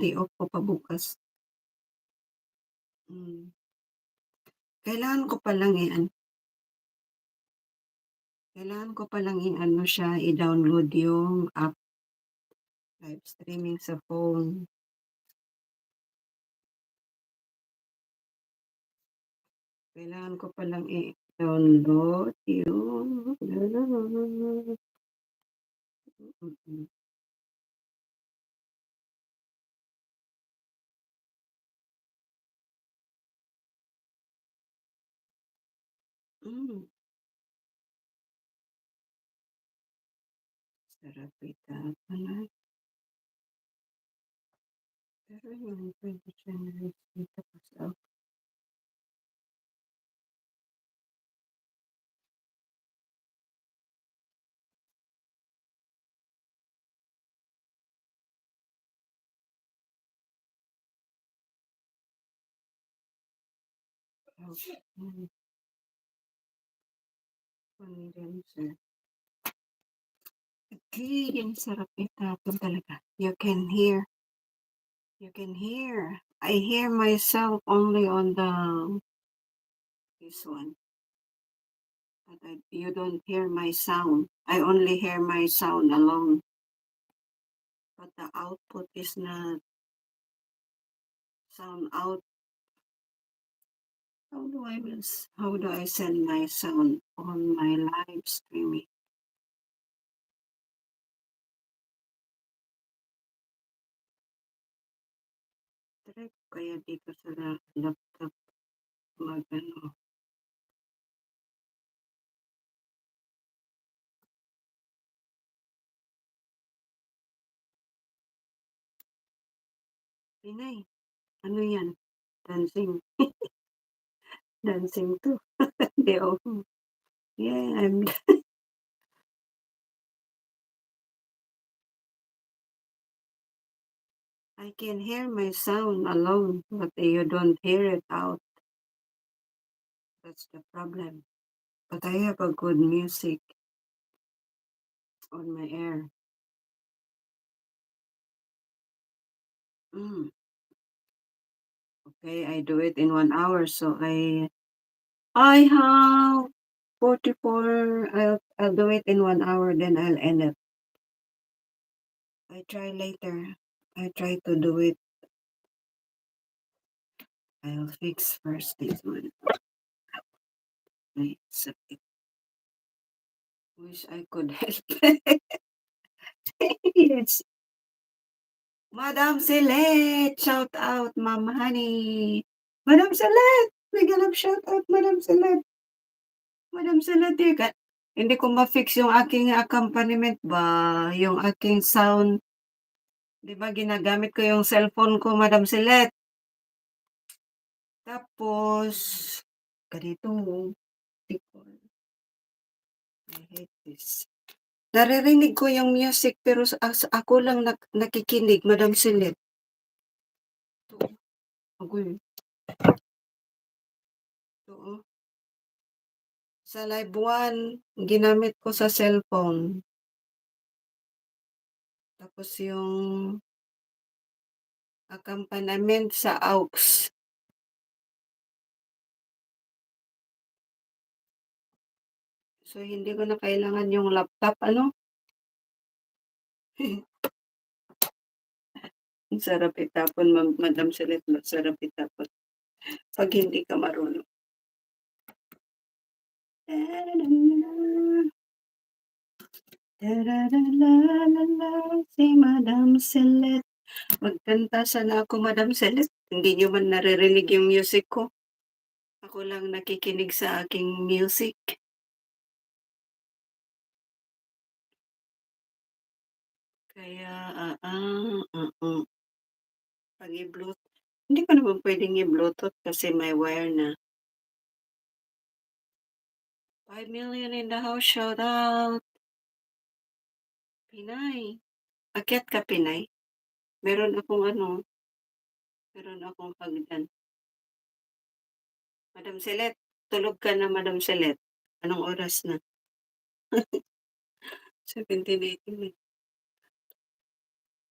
Day off ko pa bukas. Hmm. Kailangan ko palang kailangan ko palang i-ano siya, i-download yung app, live streaming sa phone. Kailangan ko palang i-download yung mm. Hmm, sarap ita pala. Pero yung pwede siya na tapos condenser. Okay, yung sarap itapon talaga. You can hear. I hear myself only on this one. But you don't hear my sound. I only hear my sound alone. But the output is not sound out. How do I send my sound on my live streaming? Try ko kaya dito sa laptop mag-ano. Pinay, ano yan? Dancing. Dancing to. Hindi, oh. Yeah, I can hear my sound alone, but you don't hear it out. That's the problem. But I have a good music on my air. Mm. Okay, I do it in 1 hour, so I have 44. I'll do it in 1 hour, then I'll end it. I try later. I try to do it. I'll fix first this one. Sakit. Wish I could help. Yes. Madam Celeste, shout out, Mom Honey. Madam Celeste, bigyan ng shout out, Madam Celeste. Madam Celeste, hindi ko ma-fix yung aking accompaniment ba, yung aking sound. Di ba ginagamit ko yung cellphone ko, Madam Celeste? Tapos, ganito, I hate this. Naririnig ko yung music pero ako lang nakikinig, Madam Celeste. Ito, agoy. Ito, oh. Sa live 1, ginamit ko sa cellphone. Tapos yung accompaniment sa aux. So, hindi ko na kailangan yung laptop, ano? Ang sarap itapon, Madam Celeste, masarap itapon. Pag hindi ka marunong. Si Madam Celeste. Magkanta sana ako, Madam Celeste. Hindi nyo man naririnig yung music ko. Ako lang nakikinig sa aking music. Kaya, pag i-bluetooth, hindi ko naman pwedeng i-bluetooth kasi may wire na. 5 million in the house, shout out. Pinay. Akyat ka, Pinay. Meron akong hagdan. Madam Celet, tulog ka na, Madam Celet. Anong oras na? 17:18 na.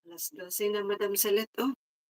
Alas 12 na, Madam Celet, oh.